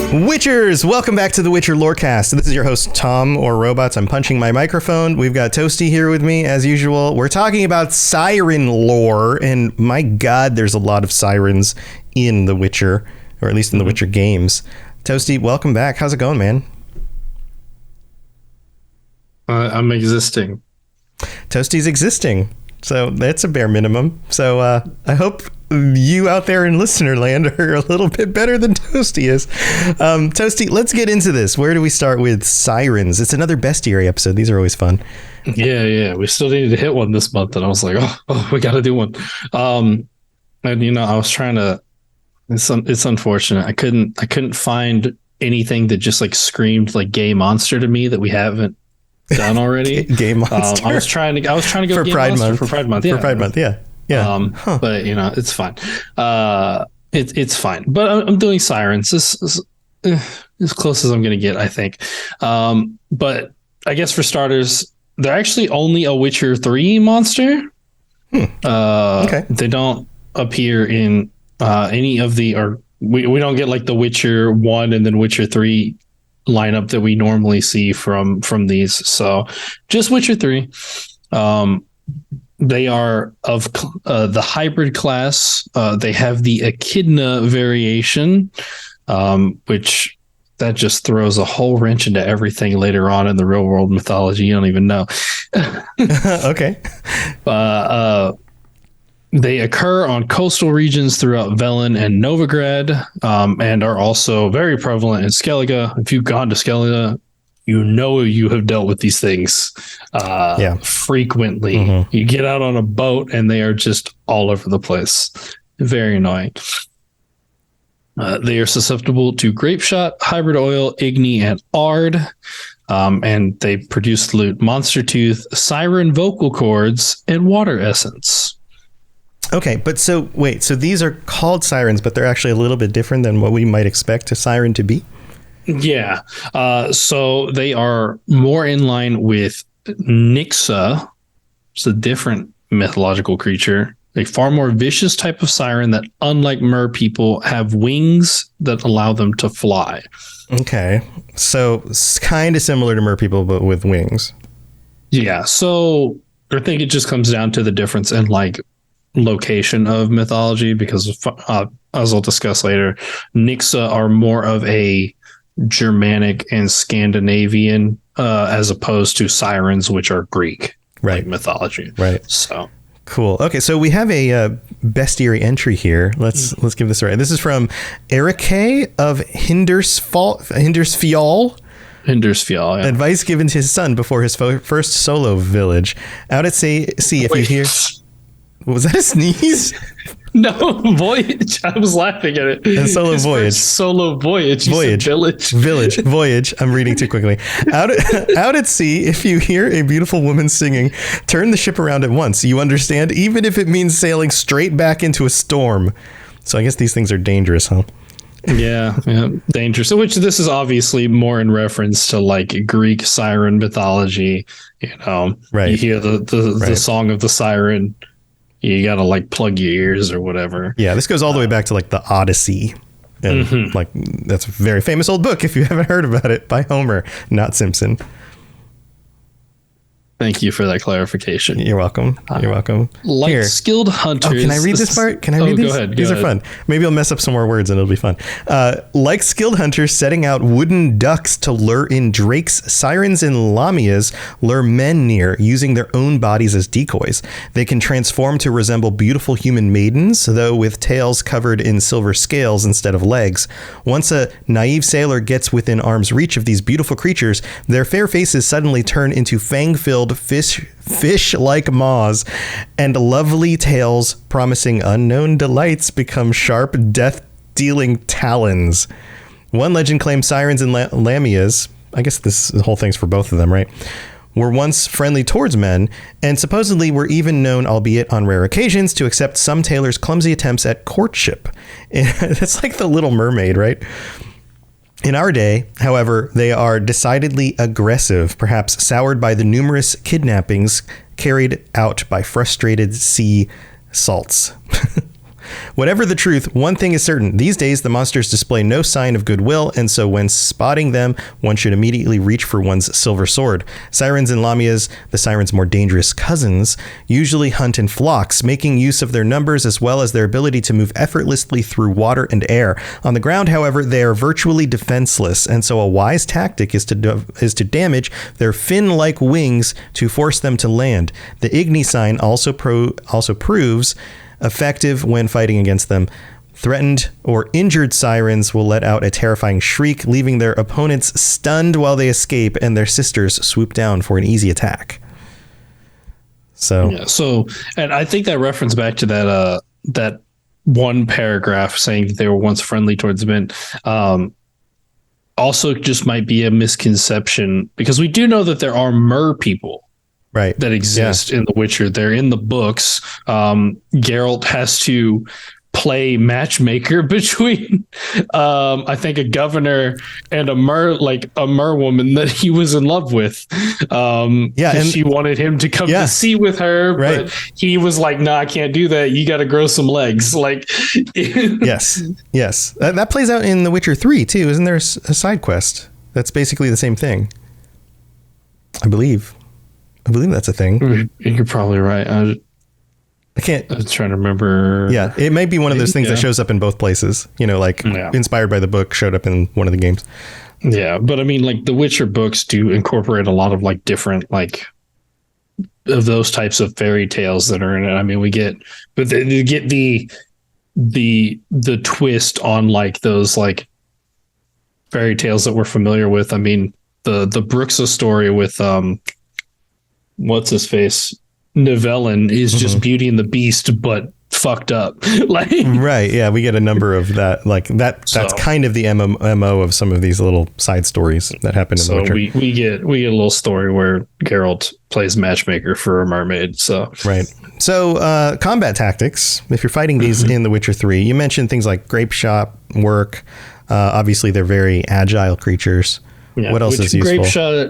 Witchers, welcome back to the Witcher Lorecast. This is your host, Tom, or Robots. I'm punching my microphone. We've got Toasty here with me, as usual. We're talking about Siren lore, and my God, there's a lot of Sirens in The Witcher, or at least in the Witcher games. Toasty, welcome back. How's it going, man? I'm existing. Toasty's existing, so that's a bare minimum. So I hope you out there in listener land are a little bit better than Toasty is. Toasty, let's get into this. Where do we start with Sirens? It's another Bestiary episode. These are always fun. Yeah. We still needed to hit one this month, and I was like, oh, we got to do one. And I was trying to. It's unfortunate. I couldn't find anything that just like screamed like gay monster to me that we haven't done already. Gay monster. I was trying to go for gay Pride monster Month. for Pride Month. Yeah. For Pride Month. Yeah. But it's fine. It's fine. But I'm doing Sirens. This is as close as I'm going to get, I think. But I guess for starters, they're actually only a Witcher 3 monster. Okay. They don't appear in any of the, or we don't get like the Witcher 1 and then Witcher 3 lineup that we normally see from these. So just Witcher 3. They are of the hybrid class. They have the Echidna variation, which that just throws a whole wrench into everything later on in the real world mythology. You don't even know. Okay. They occur on coastal regions throughout Velen and Novigrad, and are also very prevalent in Skellige. If you've gone to Skellige, you know you have dealt with these things frequently. Mm-hmm. You get out on a boat and they are just all over the place. Very annoying. They are susceptible to grape shot, hybrid oil, igni, and ard. And they produce loot monster tooth, siren vocal cords, and water essence. Okay, but so these are called Sirens, but they're actually a little bit different than what we might expect a Siren to be? Yeah. So they are more in line with Nixa. It's a different mythological creature, a far more vicious type of siren that, unlike mer people, have wings that allow them to fly. Okay. So it's kind of similar to mer people, but with wings. Yeah. So I think it just comes down to the difference in like location of mythology, because as I'll discuss later, Nixa are more of a Germanic and Scandinavian, as opposed to Sirens, which are Greek, right? Like mythology, right? So cool. Okay, so we have a bestiary entry here. Let's give this a right. This is from Erike of Hindersfjall. Yeah. Advice given to his son before his first solo village. Out at sea, if you hear. Was that a sneeze? No, voyage. I was laughing at it. A solo voyage. Solo voyage. Voyage. I'm reading too quickly. Out at sea, if you hear a beautiful woman singing, turn the ship around at once. You understand? Even if it means sailing straight back into a storm. So I guess these things are dangerous, huh? Yeah, dangerous. So which this is obviously more in reference to like Greek siren mythology. Right. You hear the song of the siren. You gotta like plug your ears or whatever. Yeah, this goes all the way back to like the Odyssey, and like that's a very famous old book if you haven't heard about it, by Homer, not Simpson. Thank you for that clarification. You're welcome. You're welcome. Like Here. Skilled hunters. Oh, can I read this part? Can I read these? Go ahead. These are fun. Maybe I'll mess up some more words and it'll be fun. Like skilled hunters setting out wooden ducks to lure in drakes, Sirens and Lamias lure men near, using their own bodies as decoys. They can transform to resemble beautiful human maidens, though with tails covered in silver scales instead of legs. Once a naive sailor gets within arm's reach of these beautiful creatures, their fair faces suddenly turn into fang-filled fish-like maws, and lovely tails promising unknown delights become sharp, death-dealing talons. One legend claims Sirens and Lamias, I guess this whole thing's for both of them, right, were once friendly towards men, and supposedly were even known, albeit on rare occasions, to accept some tailors' clumsy attempts at courtship. That's like the Little Mermaid, right? In our day, however, they are decidedly aggressive, perhaps soured by the numerous kidnappings carried out by frustrated sea salts. Whatever the truth, one thing is certain. These days, the monsters display no sign of goodwill, and so when spotting them, one should immediately reach for one's silver sword. Sirens and Lamias, the Sirens' more dangerous cousins, usually hunt in flocks, making use of their numbers as well as their ability to move effortlessly through water and air. On the ground, however, they are virtually defenseless, and so a wise tactic is to damage their fin-like wings to force them to land. The Igni sign also proves effective when fighting against them. Threatened or injured Sirens will let out a terrifying shriek, leaving their opponents stunned while they escape, and their sisters swoop down for an easy attack. And I think that reference back to that one paragraph saying that they were once friendly towards men, also just might be a misconception, because we do know that there are mer people that exist in The Witcher. They're in the books. Geralt has to play matchmaker between I think a governor and a mer woman that he was in love with. And she wanted him to come to sea with her, but he was like, "No, I can't do that. You got to grow some legs." Like, yes, that plays out in The Witcher 3 too. Isn't there a side quest that's basically the same thing? I believe that's a thing. You're probably right. I was trying to remember. Yeah, it might be one of those things that shows up in both places. Inspired by the book, showed up in one of the games. Yeah, but I mean, like, the Witcher books do incorporate a lot of like different of those types of fairy tales that are in it. I mean, you get the twist on like those like fairy tales that we're familiar with. I mean, the Bruxa story with what's his face? Nivellen is just Beauty and the Beast, but fucked up. Like, right. Yeah. We get a number of that. Like that's kind of the MO of some of these little side stories that happen in The Witcher. We get a little story where Geralt plays matchmaker for a mermaid. So, right. So, combat tactics, if you're fighting these in The Witcher 3, you mentioned things like grape shot work. Obviously they're very agile creatures. Yeah, what else is useful? Grape shot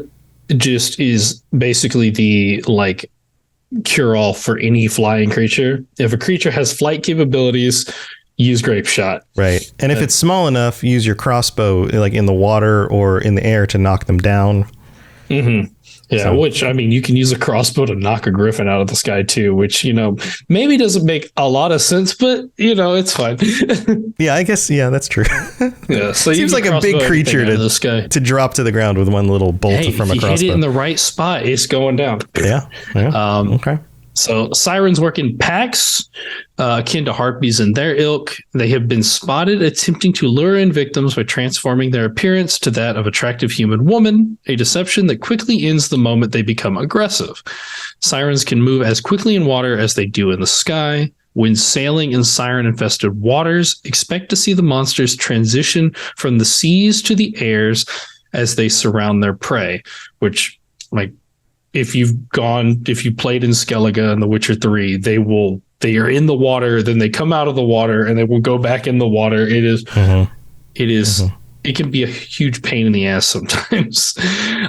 just is basically the like cure-all for any flying creature. If a creature has flight capabilities, use grape shot. Right. And if it's small enough, use your crossbow like in the water or in the air to knock them down. Yeah, which, I mean, you can use a crossbow to knock a griffin out of the sky too, which, maybe doesn't make a lot of sense, but, it's fine. Yeah, I guess, that's true. Yeah, so seems like a big creature to drop to the ground with one little bolt from a crossbow. If you hit it in the right spot, it's going down. Yeah. Okay. So Sirens work in packs, akin to harpies in their ilk. They have been spotted attempting to lure in victims by transforming their appearance to that of attractive human woman, a deception that quickly ends the moment they become aggressive. Sirens can move as quickly in water as they do in the sky. When sailing in siren-infested waters, expect to see the monsters transition from the seas to the airs as they surround their prey, which, like, if you played in Skellige and The Witcher 3, they are in the water, then they come out of the water and they will go back in the water. It can be a huge pain in the ass sometimes.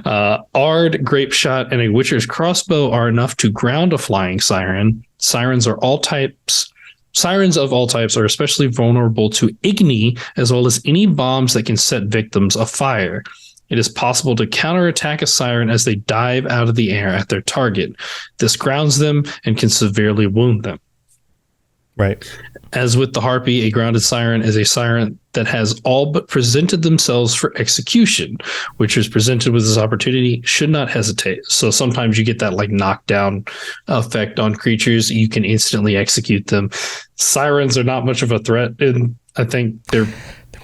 Ard, grape shot, and a Witcher's crossbow are enough to ground a flying siren. Sirens of all types are especially vulnerable to Igni, as well as any bombs that can set victims afire. It is possible to counterattack a siren as they dive out of the air at their target. This grounds them and can severely wound them. Right. As with the harpy, a grounded siren is a siren that has all but presented themselves for execution, which is presented with this opportunity, should not hesitate. So sometimes you get that like knockdown effect on creatures. You can instantly execute them. Sirens are not much of a threat, and I think they're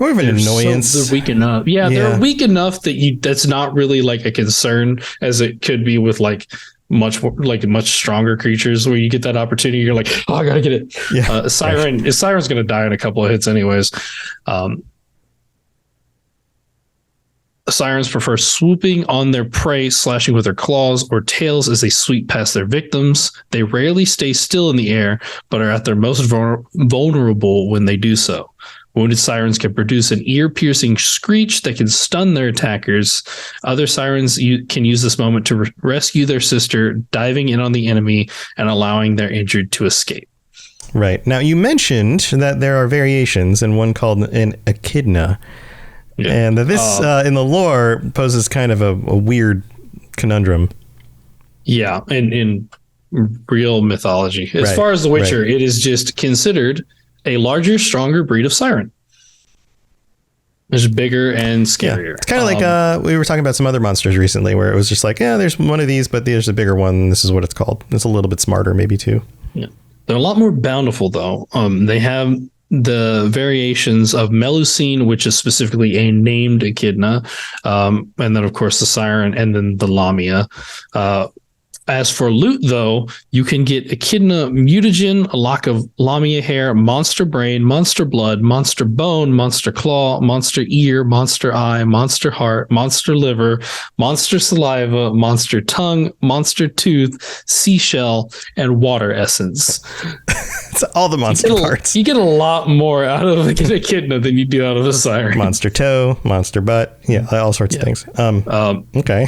more of an annoyance. They're weak enough. Yeah, they're weak enough that that's not really like a concern as it could be with like much stronger creatures where you get that opportunity. You're like, oh, I gotta get it. Yeah. Siren's going to die in a couple of hits anyways. Sirens prefer swooping on their prey, slashing with their claws or tails as they sweep past their victims. They rarely stay still in the air, but are at their most vulnerable when they do so. Wounded sirens can produce an ear-piercing screech that can stun their attackers. Other sirens can use this moment to rescue their sister, diving in on the enemy and allowing their injured to escape. Right. Now, you mentioned that there are variations, and one called an echidna. Yeah. And that this, in the lore, poses kind of a weird conundrum. Yeah, in real mythology. As far as The Witcher, it is just considered a larger, stronger breed of siren. It's bigger and scarier. Yeah. It's kind of like we were talking about some other monsters recently where it was just like, yeah, there's one of these, but there's a bigger one. This is what it's called. It's a little bit smarter, maybe, too. Yeah. They're a lot more bountiful, though. They have the variations of Melusine, which is specifically a named echidna, and then, of course, the Siren, and then the Lamia. As for loot, though, you can get echidna mutagen, a lock of Lamia hair, monster brain, monster blood, monster bone, monster claw, monster ear, monster eye, monster heart, monster liver, monster saliva, monster tongue, monster tooth, seashell, and water essence. It's all the monster parts. You get a lot more out of an echidna than you do out of a siren. Monster toe, monster butt, all sorts of things. Okay.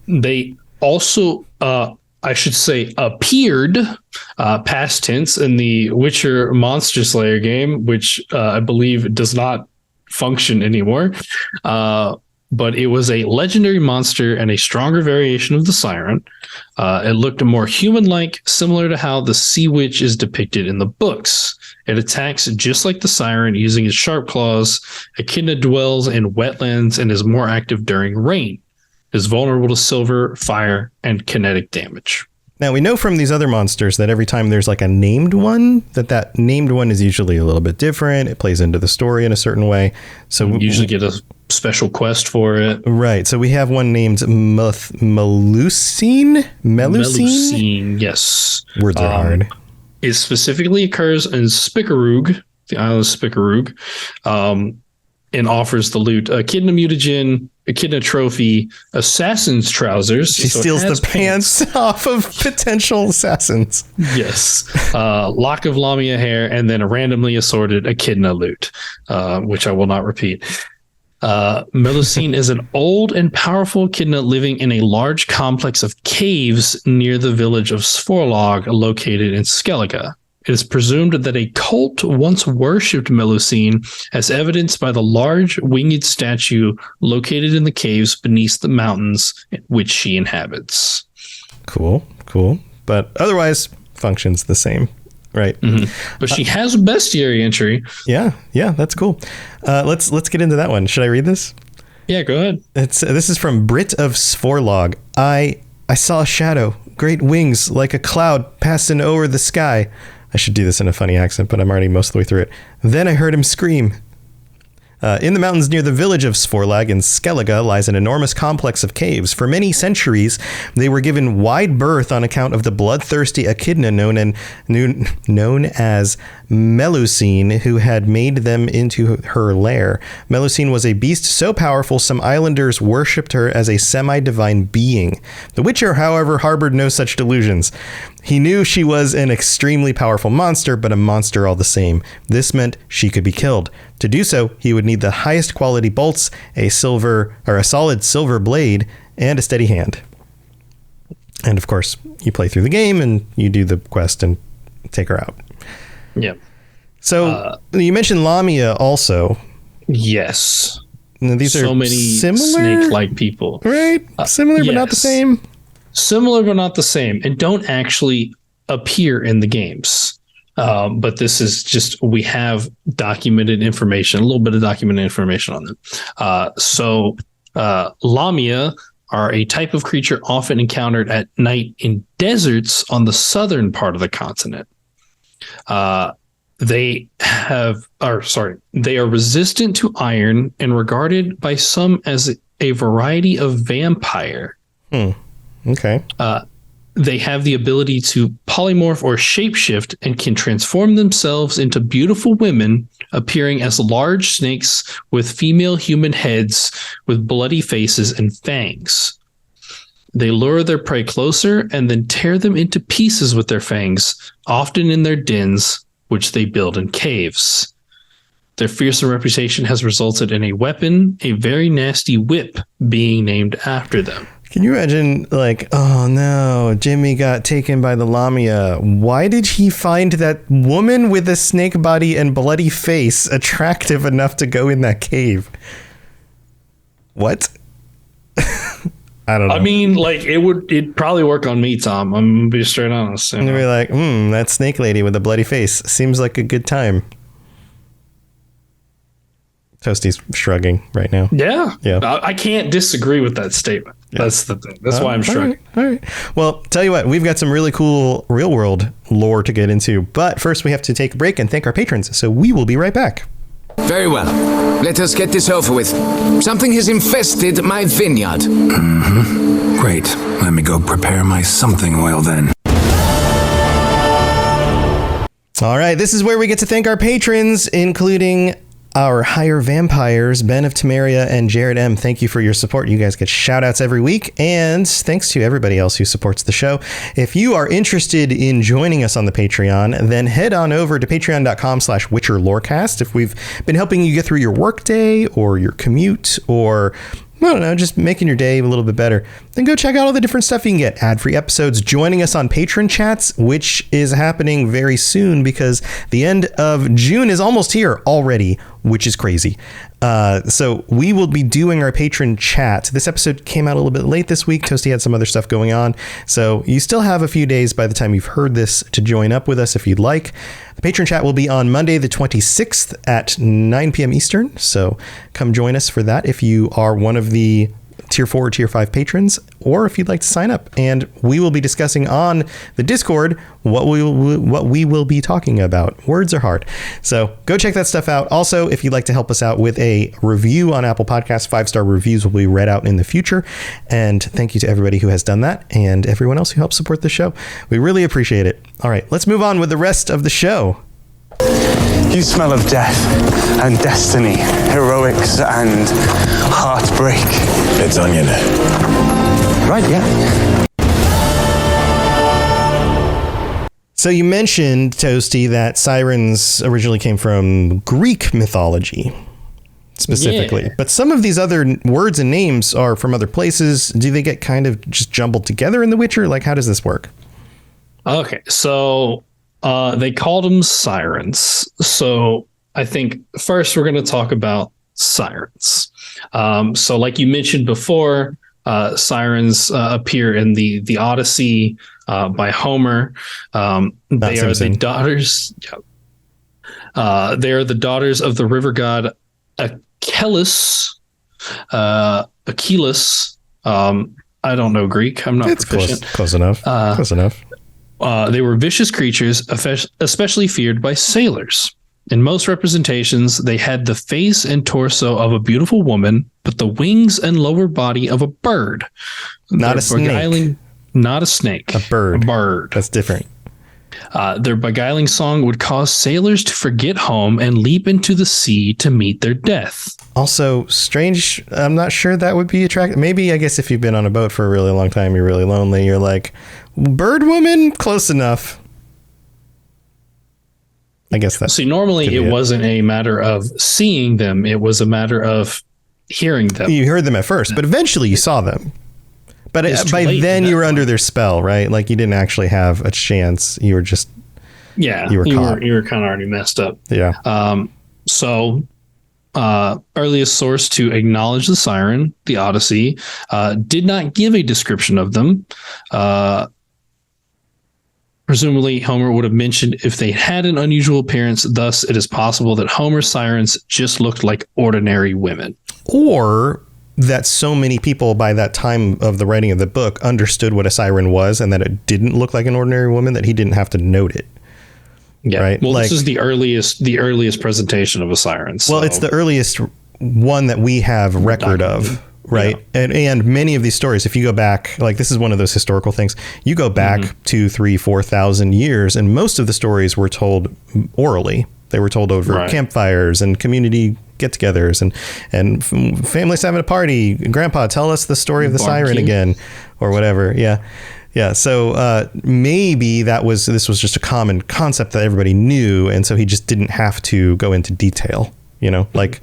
They also, I should say, appeared past tense in the Witcher Monster Slayer game, which I believe does not function anymore. But it was a legendary monster and a stronger variation of the Siren. It looked more human-like, similar to how the Sea Witch is depicted in the books. It attacks just like the Siren using its sharp claws. Echidna dwells in wetlands and is more active during rain. Is vulnerable to silver, fire, and kinetic damage. Now, we know from these other monsters that every time there's like a named one, that named one is usually a little bit different. It plays into the story in a certain way. So we usually get a special quest for it. Right. So we have one named Melusine? Melusine, yes. Words are hard. It specifically occurs in Spikarug, the island of Spikarug, and offers the loot. Echidna mutagen, echidna trophy, assassin's trousers. She steals the pants off of potential assassins. Yes. Lock of Lamia hair, and then a randomly assorted echidna loot, which I will not repeat. Melusine is an old and powerful echidna living in a large complex of caves near the village of Sforlog, located in Skellige. It is presumed that a cult once worshipped Melusine, as evidenced by the large winged statue located in the caves beneath the mountains which she inhabits. Cool. But otherwise, functions the same, right? Mm-hmm. But she has a bestiary entry. Yeah, that's cool. Let's get into that one. Should I read this? Yeah, go ahead. This is from Brit of Sforlog. I saw a shadow, great wings like a cloud passing over the sky. I should do this in a funny accent, but I'm already most of the way through it. Then I heard him scream. In the mountains near the village of Sforlag in Skellige lies an enormous complex of caves. For many centuries, they were given wide berth on account of the bloodthirsty echidna known as Melusine, who had made them into her lair. Melusine was a beast so powerful some islanders worshipped her as a semi-divine being. The Witcher, however, harbored no such delusions. He knew she was an extremely powerful monster, but a monster all the same. This meant she could be killed. To do so, he would need the highest quality bolts, a solid silver blade, and a steady hand. And of course, you play through the game and you do the quest and take her out. Yeah. So you mentioned Lamia also. Yes. Now, these are many similar snake-like people, right? Similar, but not the same. Similar, but not the same, and don't actually appear in the games. But this is just, we have documented information, a little bit of documented information on them. So Lamia are a type of creature often encountered at night in deserts on the southern part of the continent. They are resistant to iron and regarded by some as a variety of vampire. Okay. They have the ability to polymorph or shapeshift and can transform themselves into beautiful women, appearing as large snakes with female human heads with bloody faces and fangs. They lure their prey closer and then tear them into pieces with their fangs, often in their dens, which they build in caves. Their fearsome reputation has resulted in a weapon, a very nasty whip, being named after them. Can you imagine, like, oh no, Jimmy got taken by the Lamia. Why did he find that woman with a snake body and bloody face attractive enough to go in that cave? What? I don't know. I mean, like, it'd probably work on me, Tom. I'm gonna be straight honest. And be like, that snake lady with a bloody face seems like a good time. Toasty's shrugging right now. Yeah. Yeah. I can't disagree with that statement. Yeah. That's the thing. That's why I'm shrugging. All right. Well, tell you what, we've got some really cool real world lore to get into. But first, we have to take a break and thank our patrons. So we will be right back. Very well. Let us get this over with. Something has infested my vineyard. Mm-hmm. Great. Let me go prepare my something oil then. All right. This is where we get to thank our patrons, including our higher vampires, Ben of Temeria and Jared M. Thank you for your support. You guys get shout outs every week. And thanks to everybody else who supports the show. If you are interested in joining us on the Patreon, then head on over to patreon.com/WitcherLorecast. If we've been helping you get through your workday or your commute or I don't know, just making your day a little bit better, then go check out all the different stuff you can get. Ad-free episodes, joining us on Patron Chats, which is happening very soon because the end of June is almost here already, which is crazy. So we will be doing our patron chat. This episode came out a little bit late this week. Toasty had some other stuff going on. So you still have a few days by the time you've heard this to join up with us if you'd like. The patron chat will be on Monday, the 26th at 9 p.m. Eastern. So come join us for that if you are one of the Tier 4 or Tier 5 patrons, or if you'd like to sign up. And we will be discussing on the Discord what we will be talking about. Words are hard. So go check that stuff out. Also, if you'd like to help us out with a review on Apple Podcasts, 5-star reviews will be read out in the future. And thank you to everybody who has done that and everyone else who helps support the show. We really appreciate it. All right, let's move on with the rest of the show. You smell of death and destiny, heroics and heartbreak. It's onion. Right, yeah. So you mentioned, Toasty, that Sirens originally came from Greek mythology, specifically. Yeah. But some of these other words and names are from other places. Do they get kind of just jumbled together in The Witcher? Like, how does this work? Okay, so they called them Sirens. So I think first we're going to talk about Sirens. So like you mentioned before, Sirens appear in the Odyssey by Homer. They are the daughters. They are the daughters of the river god Achilles. Achilles. I don't know Greek. I'm not proficient. Close enough. Close enough. They were vicious creatures, especially feared by sailors. In most representations, they had the face and torso of a beautiful woman, but the wings and lower body of a bird. Not a snake. Not a snake. A bird. A bird. That's different. Their beguiling song would cause sailors to forget home and leap into the sea to meet their death. Also, strange. I'm not sure that would be attractive. Maybe, I guess, if you've been on a boat for a really long time, you're really lonely. You're like, bird woman, close enough. I guess that. See, normally it wasn't a matter of seeing them. It was a matter of hearing them. You heard them at first, but eventually you saw them. But by then you were under their spell, right? Like you didn't actually have a chance. You were just, you were caught. You were kind of already messed up. Yeah. Earliest source to acknowledge the Siren, the Odyssey, did not give a description of them. Presumably, Homer would have mentioned if they had an unusual appearance. Thus, it is possible that Homer's sirens just looked like ordinary women. Or that so many people by that time of the writing of the book understood what a siren was and that it didn't look like an ordinary woman, that he didn't have to note it. Yeah. Right? Well, this is the earliest presentation of a siren. So. Well, it's the earliest one that we have record of. Right. Yeah. And many of these stories, if you go back, like this is one of those historical things, you go back 2, 3, 4,000 years, and most of the stories were told orally. They were told over campfires and community get-togethers and families having a party. Grandpa, tell us the story of the siren again, or whatever. Yeah. Yeah. So maybe this was just a common concept that everybody knew. And so he just didn't have to go into detail, like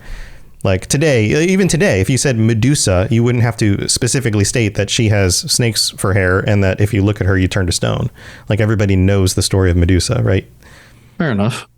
Like even today, if you said Medusa, you wouldn't have to specifically state that she has snakes for hair and that if you look at her, you turn to stone. Like everybody knows the story of Medusa, right? Fair enough.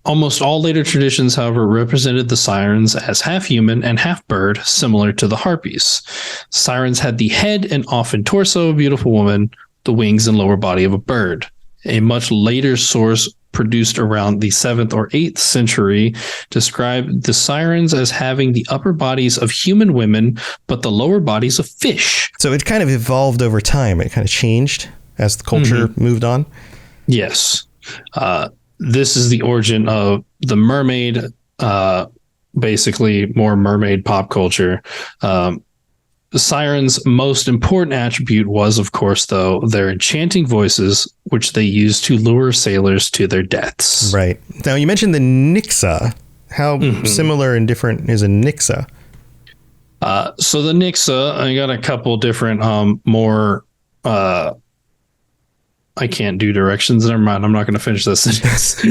Almost all later traditions, however, represented the sirens as half human and half bird, similar to the harpies. Sirens had the head and often torso of a beautiful woman, the wings and lower body of a bird. A much later source produced around the 7th or 8th century described the sirens as having the upper bodies of human women, but the lower bodies of fish. So it kind of evolved over time. It kind of changed as the culture moved on. Yes. This is the origin of the mermaid, basically more mermaid pop culture. The sirens' most important attribute was, of course, though, their enchanting voices, which they used to lure sailors to their deaths. Right. Now, you mentioned the Nixa. How similar and different is a Nixa? So the Nixa, I got a couple different more... I can't do directions. Never mind. I'm not going to finish this sentence.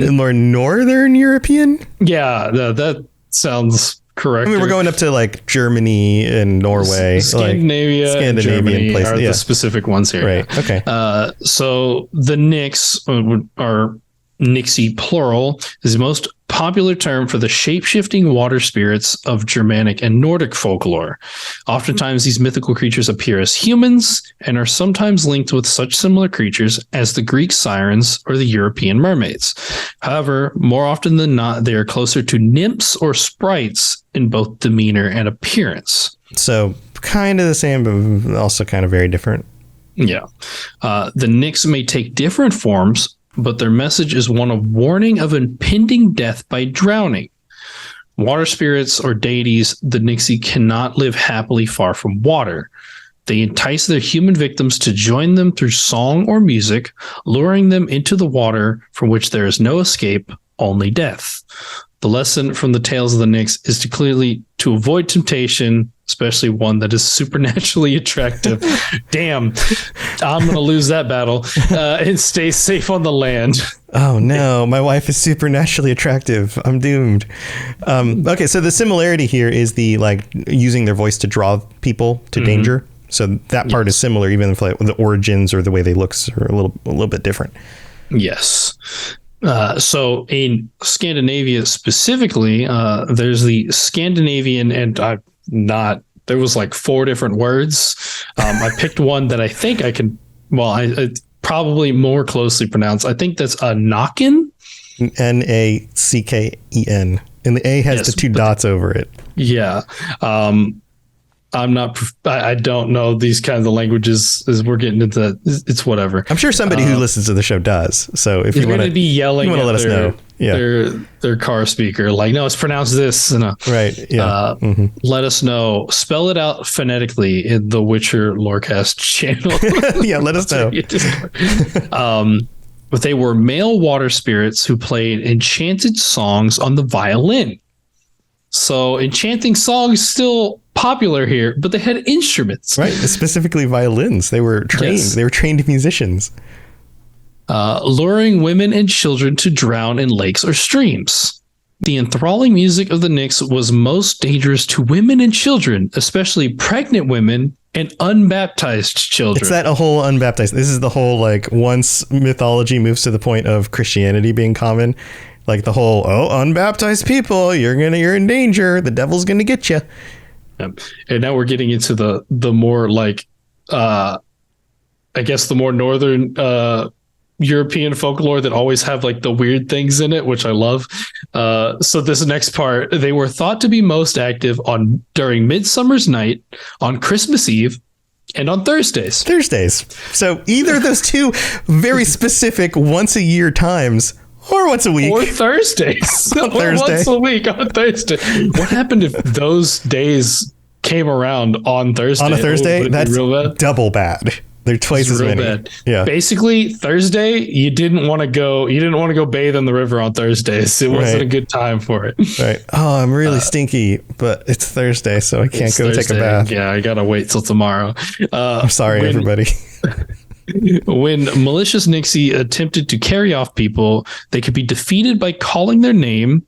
More Northern European? Yeah, that sounds correct. I mean, we're going up to like Germany and Norway. Scandinavia, like, and Germany places. are the specific ones here. Right. Okay. So the Nix are Nixie plural is the most popular term for the shape-shifting water spirits of Germanic and Nordic folklore. Oftentimes, these mythical creatures appear as humans and are sometimes linked with such similar creatures as the Greek sirens or the European mermaids. However, more often than not, they are closer to nymphs or sprites in both demeanor and appearance. So kind of the same, but also kind of very different. Yeah. The Nix may take different forms, but their message is one of warning of impending death by drowning. Water spirits or deities, the Nixie cannot live happily far from water. They entice their human victims to join them through song or music, luring them into the water from which there is no escape, only death. The lesson from the tales of the Nix is to avoid temptation, especially one that is supernaturally attractive. Damn, I'm going to lose that battle. And stay safe on the land. Oh no, my wife is supernaturally attractive. I'm doomed. Okay, so the similarity here is the like using their voice to draw people to danger. So that part is similar, even if like the origins or the way they look are a little bit different. Yes. So in Scandinavia specifically, there's the Scandinavian, and there was like 4 different words. I picked one that I think I can, I probably more closely pronounce. I think that's a Nakken. Nacken. And the A has the 2 dots over it. Yeah. I don't know these kinds of languages as we're getting into it's whatever. I'm sure somebody who listens to the show does. So if you want to be yelling, at let us know. Yeah. Their car speaker, like, no, it's pronounced this. Right. Yeah. Let us know. Spell it out phonetically in the Witcher Lorecast channel. Yeah. Let us know. But they were male water spirits who played enchanted songs on the violin. So enchanting songs still popular here, but they had instruments. Right, specifically violins. They were trained. Yes. They were trained musicians. Luring women and children to drown in lakes or streams. The enthralling music of the Nix was most dangerous to women and children, especially pregnant women and unbaptized children. It's that whole unbaptized. This is the whole, like, once mythology moves to the point of Christianity being common, like the whole, unbaptized people, you're in danger. The devil's going to get you. And now we're getting into the more like, I guess the more northern European folklore that always have like the weird things in it, which I love. So this next part, they were thought to be most active during Midsummer's Night, on Christmas Eve, and on Thursdays. So either of those 2 very specific once a year times. Or once a week. Or Thursdays. Or once a week on Thursday. What happened if those days came around on Thursday? On a Thursday? That's real bad? Double bad. They're twice as many. Bad. Yeah. Basically, Thursday, you didn't want to go bathe in the river on Thursdays. It wasn't a good time for it. Right. Oh, I'm really stinky, but it's Thursday, so I can't go take a bath. Yeah, I gotta wait till tomorrow. I'm sorry, everybody. When malicious Nixie attempted to carry off people, they could be defeated by calling their name,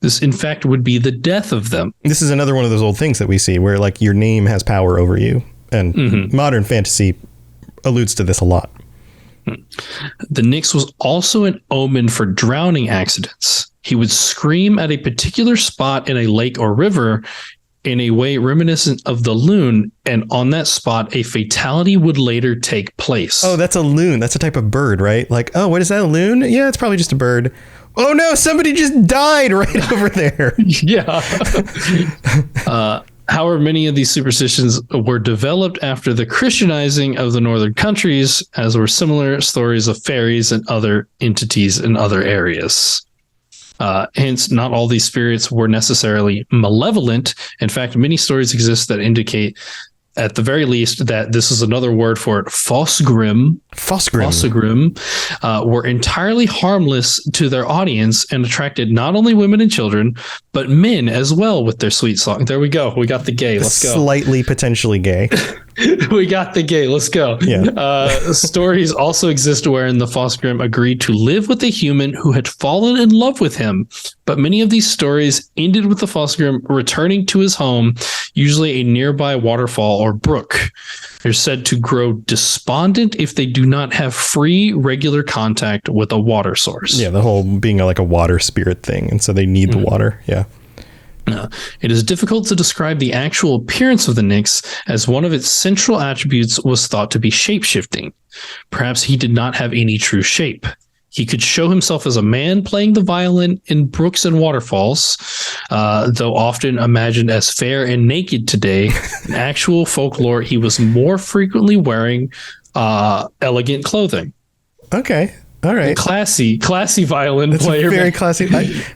This, in fact, would be the death of them. This is another one of those old things that we see where like your name has power over you. And modern fantasy alludes to this a lot. The Nyx was also an omen for drowning accidents. He would scream at a particular spot in a lake or river in a way reminiscent of the loon, and on that spot, a fatality would later take place. Oh, that's a loon. That's a type of bird, right? Like, oh, what is that, a loon? Yeah, it's probably just a bird. Oh, no, somebody just died right over there. Yeah. However, many of these superstitions were developed after the Christianizing of the northern countries, as were similar stories of fairies and other entities in other areas. Hence, not all these spirits were necessarily malevolent. In fact, many stories exist that indicate, at the very least, that this is another word for it, Fosgrim, were entirely harmless to their audience and attracted not only women and children, but men as well with their sweet song. There we go. We got the gay. Let's go. Slightly potentially gay. We got the gay. Let's go. Yeah. Stories also exist wherein the Fosgrim agreed to live with a human who had fallen in love with him. But many of these stories ended with the Fosgrim returning to his home, usually a nearby waterfall or brook. They're said to grow despondent if they do not have free, regular contact with a water source. Yeah, the whole being like a water spirit thing. And so they need the water. Yeah. It is difficult to describe the actual appearance of the Nyx, as one of its central attributes was thought to be shape-shifting. Perhaps he did not have any true shape. He could show himself as a man playing the violin in brooks and waterfalls, though often imagined as fair and naked today. In actual folklore, he was more frequently wearing elegant clothing. Okay. All right. Classy violin player. Very classy.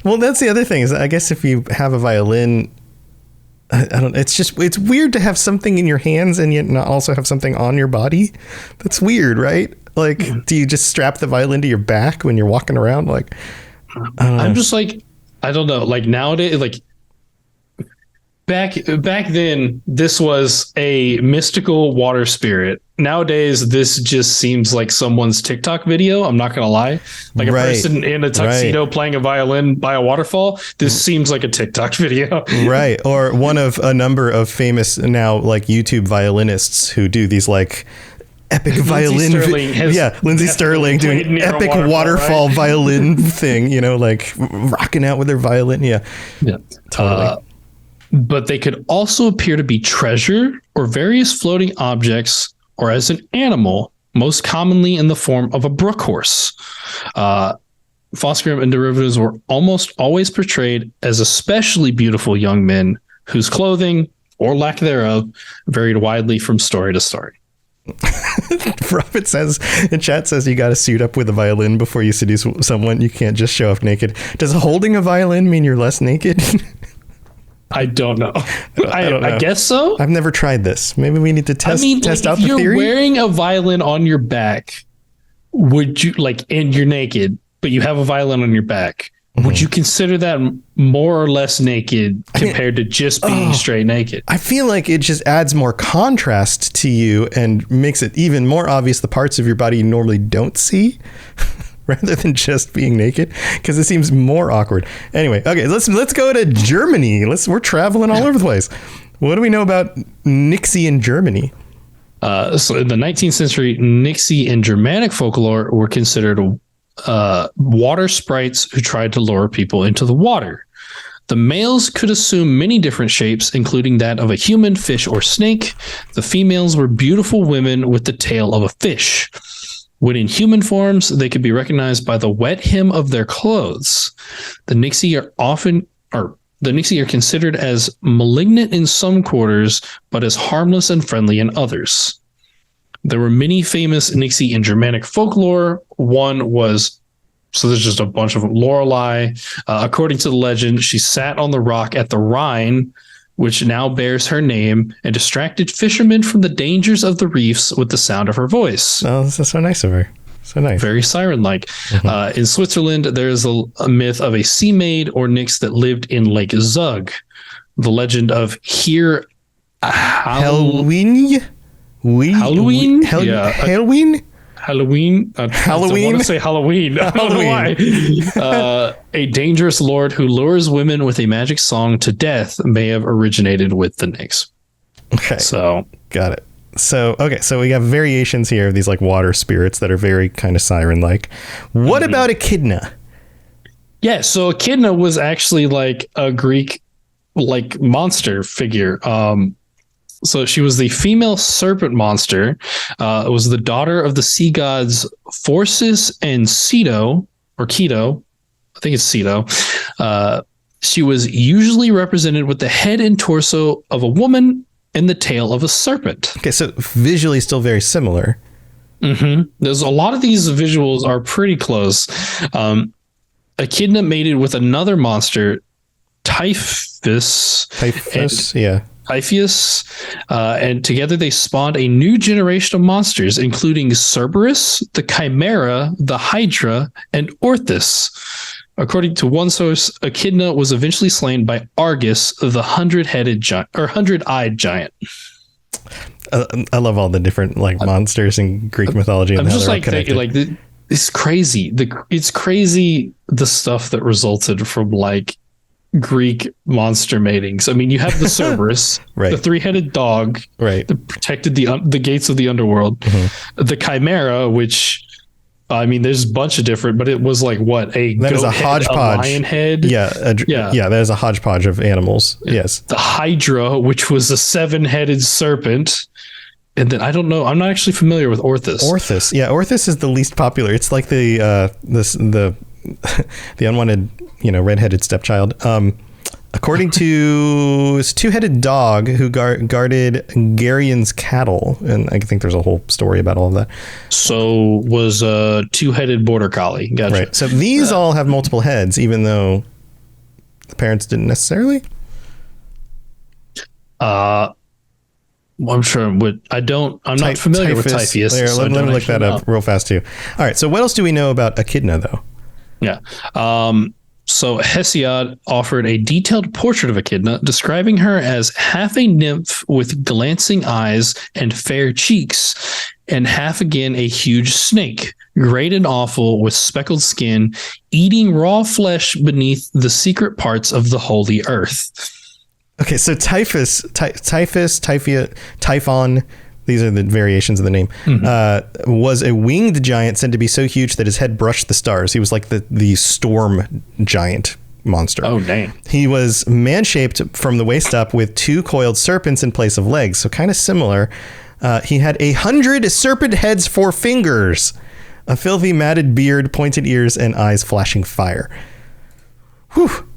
Well, that's the other thing is I guess if you have a violin, I don't, it's weird to have something in your hands and yet not also have something on your body. That's weird, right? Like, do you just strap the violin to your back when you're walking around? Like, I'm just like, I don't know. Like nowadays, like back then, this was a mystical water spirit. Nowadays, this just seems like someone's TikTok video. I'm not going to lie. Like a person in a tuxedo playing a violin by a waterfall. This seems like a TikTok video. Right. Or one of a number of famous now like YouTube violinists who do these like epic violin. Lindsay Sterling doing epic waterfall right? Violin thing, you know, like rocking out with their violin. Yeah. Totally. But they could also appear to be treasure or various floating objects, or as an animal, most commonly in the form of a brook horse. Fosgrim and derivatives were almost always portrayed as especially beautiful young men whose clothing, or lack thereof, varied widely from story to story. Prophet says in chat says you got to suit up with a violin before you seduce someone. You can't just show up naked. Does holding a violin mean you're less naked? I don't know. I guess so. I've never tried this. Maybe we need to test out the theory. If you're wearing a violin on your back, would you and you're naked, but you have a violin on your back, would you consider that more or less naked compared to just being straight naked? I feel like it just adds more contrast to you and makes it even more obvious the parts of your body you normally don't see. Rather than just being naked, because it seems more awkward. Anyway, okay, let's go to Germany. We're traveling all over the place. What do we know about Nixie in Germany? So in the 19th century, Nixie and Germanic folklore were considered water sprites who tried to lure people into the water. The males could assume many different shapes, including that of a human, fish, or snake. The females were beautiful women with the tail of a fish. When in human forms, they could be recognized by the wet hem of their clothes. The Nixie are considered as malignant in some quarters, but as harmless and friendly in others. There were many famous Nixie in Germanic folklore. One was, so there's just a bunch of them. Lorelei, according to the legend, she sat on the rock at the Rhine, which now bears her name, and distracted fishermen from the dangers of the reefs with the sound of her voice. Oh, this is so nice of her. So nice. Very siren-like. In Switzerland, there is a myth of a sea maid or nix that lived in Lake Zug. The legend of Halloween? Halloween? Halloween. Halloween? I want to say Halloween. I don't know why. A dangerous lord who lures women with a magic song to death may have originated with the Nyx. Okay. So got it. So, okay. So we have variations here of these like water spirits that are very kind of siren-like. What about Echidna? Yeah. So Echidna was actually like a Greek like monster figure. So she was the female serpent monster. It was the daughter of the sea gods Phorcys and Ceto, or Keto. I think it's Ceto. She was usually represented with the head and torso of a woman and the tail of a serpent. Okay, so visually still very similar. There's a lot of these visuals are pretty close. Echidna mated with another monster, Typhus. Typhoeus, and together they spawned a new generation of monsters, including Cerberus, the Chimera, the Hydra, and Orthus. According to one source, Echidna was eventually slain by Argus, the hundred-headed giant or hundred-eyed giant. I love all the different like monsters in Greek mythology. And I'm just like it's crazy. It's crazy the stuff that resulted from like Greek monster matings. I mean, you have the Cerberus, right, the three-headed dog, right, that protected the gates of the underworld. The Chimera, which I mean, there's a bunch of different, but it was like what that is a hodgepodge, a lion head. Yeah, that is a hodgepodge of animals. Yes, the Hydra, which was a 7-headed serpent. And then I don't know. I'm not actually familiar with Orthus. Orthus is the least popular. It's like the unwanted, redheaded stepchild. According to this two-headed dog who guarded Garion's cattle, and I think there's a whole story about all of that. So was a two-headed border collie. Gotcha. Right. So these all have multiple heads, even though the parents didn't necessarily. I'm sure. I'm not familiar with Typhoeus. Let me look that up real fast too. All right. So what else do we know about Echidna, though? Yeah. So Hesiod offered a detailed portrait of Echidna, describing her as half a nymph with glancing eyes and fair cheeks, and half again a huge snake, great and awful with speckled skin, eating raw flesh beneath the secret parts of the holy earth. Okay, so Typhus, Typhon, these are the variations of the name, was a winged giant said to be so huge that his head brushed the stars. He was like the storm giant monster. Oh, dang. He was man-shaped from the waist up with 2 coiled serpents in place of legs, so kind of similar. He had 100 serpent heads for fingers, a filthy matted beard, pointed ears, and eyes flashing fire. Whew.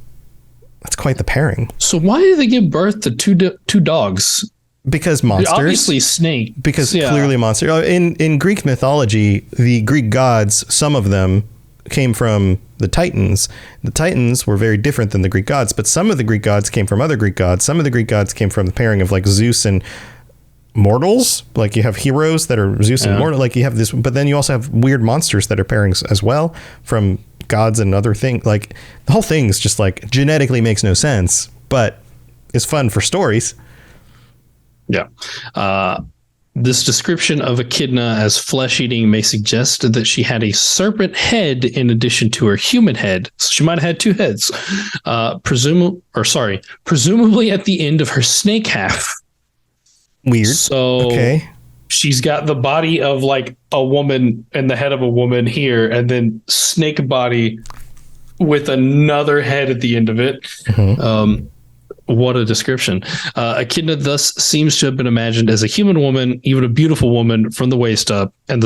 That's quite the pairing. So why did they give birth to two dogs? Because monsters. Obviously snake. Because clearly monster. In Greek mythology, the Greek gods, some of them came from the Titans. The Titans were very different than the Greek gods, but some of the Greek gods came from other Greek gods. Some of the Greek gods came from the pairing of like Zeus and mortals. Like you have heroes that are Zeus and mortal. Like you have this, but then you also have weird monsters that are pairings as well from gods and other things. Like the whole thing's just like genetically makes no sense, but it's fun for stories. Yeah. This description of Echidna as flesh-eating may suggest that she had a serpent head in addition to her human head. So she might have had 2 heads. Presumably at the end of her snake half. Weird. So okay. She's got the body of like a woman and the head of a woman here, and then snake body with another head at the end of it. What a description. Echidna thus seems to have been imagined as a human woman, even a beautiful woman from the waist up, and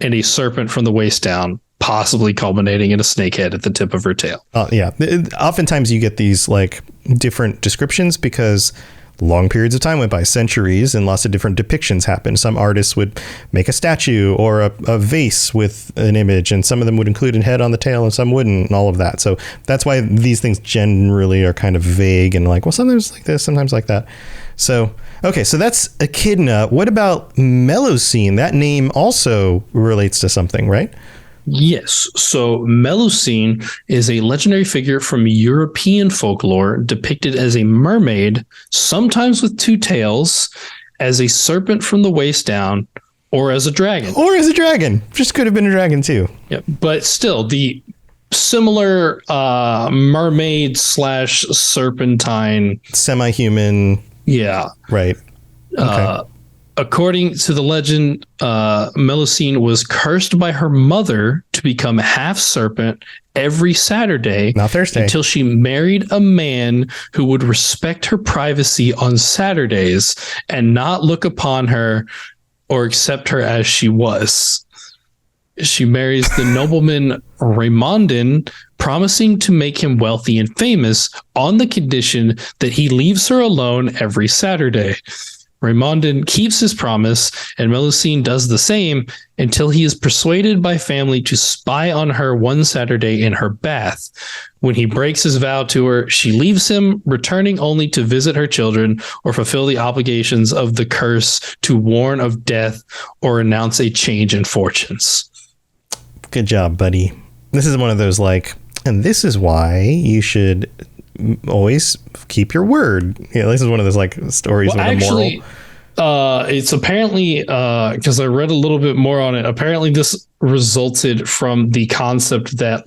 a serpent from the waist down, possibly culminating in a snake head at the tip of her tail. Yeah. Oftentimes you get these like different descriptions because long periods of time went by, centuries, and lots of different depictions happened. Some artists would make a statue or a vase with an image, and some of them would include a head on the tail and some wouldn't, and all of that. So that's why these things generally are kind of vague and like, well, sometimes like this, sometimes like that. So, okay, so that's Echidna. What about Melusine? That name also relates to something, right? Yes. So Melusine is a legendary figure from European folklore depicted as a mermaid, sometimes with 2 tails, as a serpent from the waist down, or as a dragon. Or as a dragon. Just could have been a dragon too. Yeah, but still, the similar mermaid / serpentine. Semi-human. Yeah. Right. Okay. According to the legend, Melusine was cursed by her mother to become half serpent every Saturday. Not Thursday. Until she married a man who would respect her privacy on Saturdays and not look upon her or accept her as she was. She marries the nobleman Raimondin, promising to make him wealthy and famous on the condition that he leaves her alone every Saturday. Raimondin keeps his promise, and Melusine does the same until he is persuaded by family to spy on her one Saturday in her bath. When he breaks his vow to her, she leaves him, returning only to visit her children or fulfill the obligations of the curse to warn of death or announce a change in fortunes. Good job, buddy. This is one of those and this is why you should always keep your word. Yeah, this is one of those stories with a moral. It's apparently because I read a little bit more on it. Apparently, this resulted from the concept that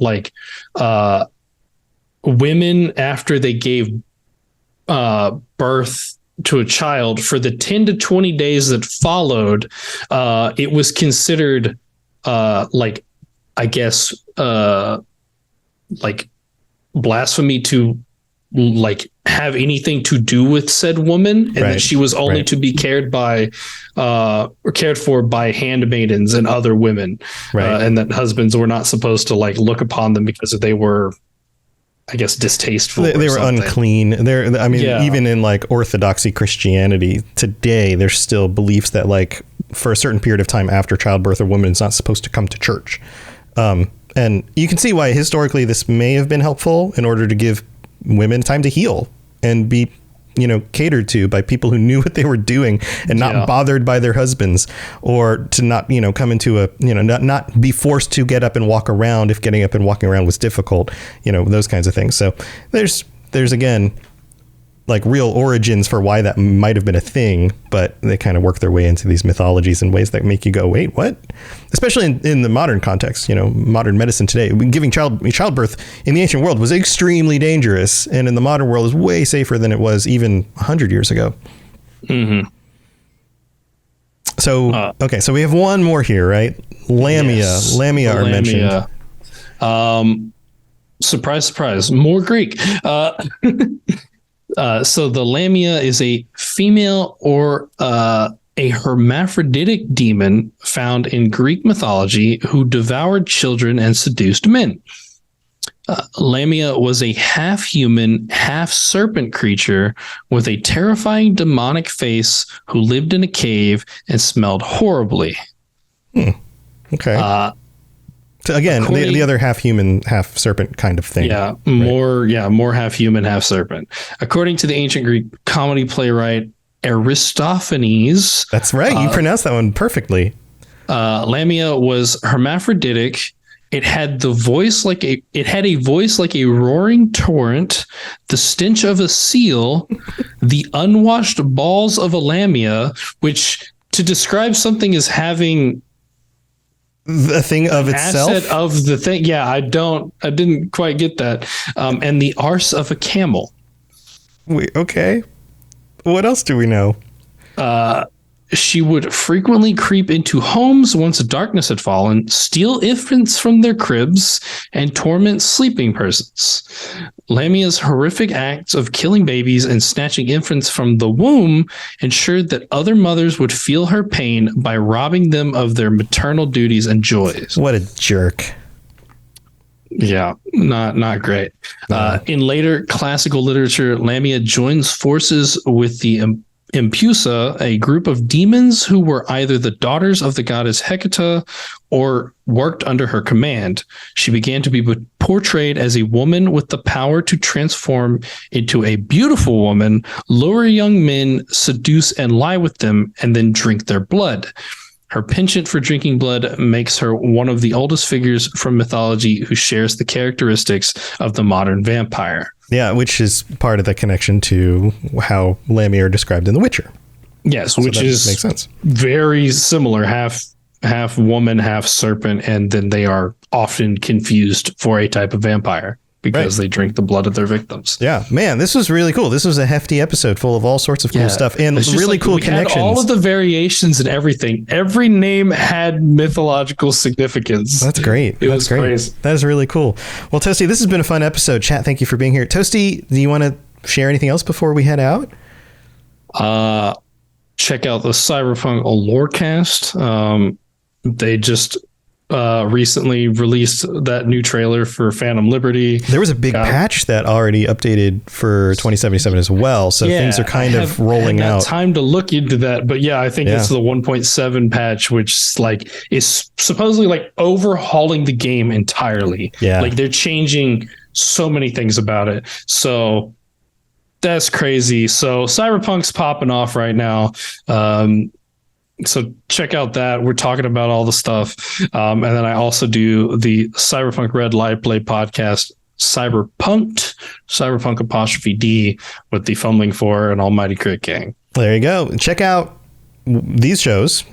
women, after they gave birth to a child, for the 10 to 20 days that followed, it was considered blasphemy to have anything to do with said woman, and that she was only to be cared for by handmaidens and other women, and that husbands were not supposed to look upon them because they were, I guess, distasteful. They were unclean. Even in Orthodoxy Christianity today, there's still beliefs that for a certain period of time after childbirth, a woman is not supposed to come to church. And you can see why historically this may have been helpful in order to give women time to heal and be, catered to by people who knew what they were doing and not bothered by their husbands, or to not, come into a, not be forced to get up and walk around if getting up and walking around was difficult, those kinds of things. So there's again, real origins for why that might have been a thing, but they kind of work their way into these mythologies in ways that make you go, wait, what? Especially in the modern context, modern medicine today, giving childbirth in the ancient world was extremely dangerous, and in the modern world is way safer than it was even 100 years ago. Mm-hmm. So, okay, so we have one more here, right? Lamia. Yes, Lamia are mentioned. Surprise, surprise, more Greek. So the Lamia is a female or a hermaphroditic demon found in Greek mythology who devoured children and seduced men. Lamia was a half-human, half-serpent creature with a terrifying demonic face who lived in a cave and smelled horribly. Okay. So again, the other half human, half serpent kind of thing. Yeah, more half human, half serpent. According to the ancient Greek comedy playwright Aristophanes. That's right. You pronounced that one perfectly. Lamia was hermaphroditic. It had a voice like a roaring torrent, the stench of a seal, the unwashed balls of a lamia, which to describe something as having the thing of itself, asset of the thing. Yeah, I didn't quite get that. And the arse of a camel. Wait, okay. What else do we know? She would frequently creep into homes once darkness had fallen, steal infants from their cribs, and torment sleeping persons. Lamia's horrific acts of killing babies and snatching infants from the womb ensured that other mothers would feel her pain by robbing them of their maternal duties and joys. What a jerk. Yeah, not great. In later classical literature, Lamia joins forces with the Impusa, a group of demons who were either the daughters of the goddess Hecate or worked under her command. She began to be portrayed as a woman with the power to transform into a beautiful woman, lure young men, seduce and lie with them, and then drink their blood. Her penchant for drinking blood makes her one of the oldest figures from mythology who shares the characteristics of the modern vampire. Yeah, which is part of the connection to how Lamia are described in The Witcher. Yes, which is makes sense. Very similar. Half woman, half serpent, and then they are often confused for a type of vampire because they drink the blood of their victims. Yeah, man, this was really cool. This was a hefty episode full of all sorts of cool stuff and really cool connections. Had all of the variations and everything. Every name had mythological significance. That's great. It was great. Crazy. That is really cool. Well, Toasty, this has been a fun episode. Chat, thank you for being here. Toasty, do you want to share anything else before we head out? Check out the Cyberpunk Lorecast. They just recently released that new trailer for Phantom Liberty. There was a big patch that already updated for 2077 as well, so things are kind of rolling out. Time to look into that, but I think it's the 1.7 patch, which is supposedly overhauling the game entirely. Yeah, they're changing so many things about it. So that's crazy. So Cyberpunk's popping off right now. So check out that. We're talking about all the stuff. And then I also do the Cyberpunk Red Live Play podcast, Cyberpunk apostrophe D, with the Fumbling 4 and Almighty Crit Gang. There you go. Check out his shows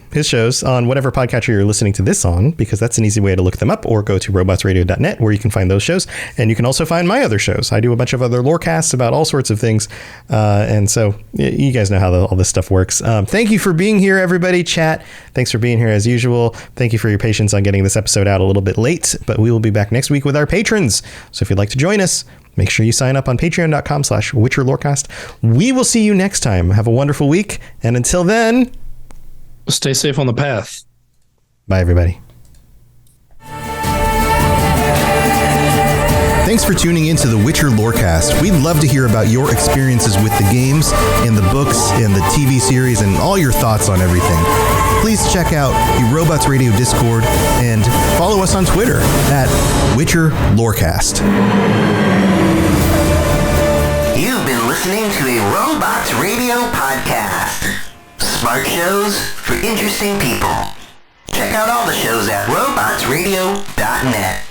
on whatever podcatcher you're listening to this on, because that's an easy way to look them up, or go to robotsradio.net where you can find those shows. And you can also find my other shows. I do a bunch of other lore casts about all sorts of things. And so you guys know how all this stuff works. Thank you for being here, everybody. Chat, thanks for being here as usual. Thank you for your patience on getting this episode out a little bit late, but we will be back next week with our patrons. So if you'd like to join us, make sure you sign up on patreon.com/WitcherLorecast. We will see you next time. Have a wonderful week. And until then, stay safe on the path. Bye, everybody. Thanks for tuning in to the Witcher Lorecast. We'd love to hear about your experiences with the games and the books and the TV series and all your thoughts on everything. Please check out the Robots Radio Discord and follow us on Twitter at Witcher Lorecast. You've been listening to a Robots Radio podcast. Smart shows for interesting people. Check out all the shows at robotsradio.net.